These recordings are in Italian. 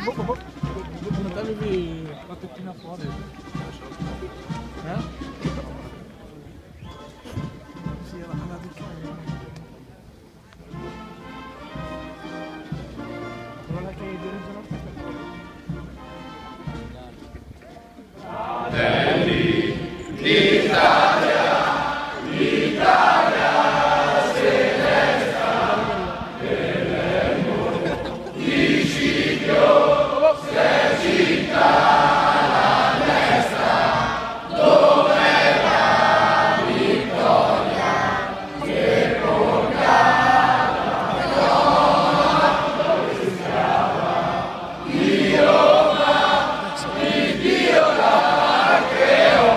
Non avevi la tettina fuori? Sì, alla di non è che dirigono Fratelli d'Italia, l'Italia se ne sta, per di Scipio, se città la destra, dove la vittoria che portava dove stava di Roma, di Dio la creò.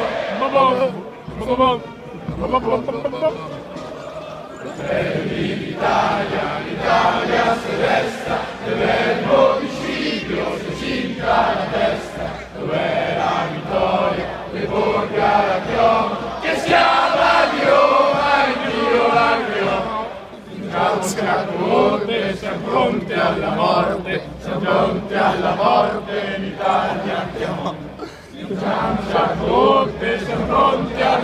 Fratelli d'Italia, l'Italia si resta, del verbo di Scipio si cinta la testa, dov'è la vittoria, le porga la chioma, che schiava di Roma e Dio la creò. Siamo pronti, siamo pronti alla morte, siamo pronti alla morte, l'Italia chiamò. Siamo pronti alla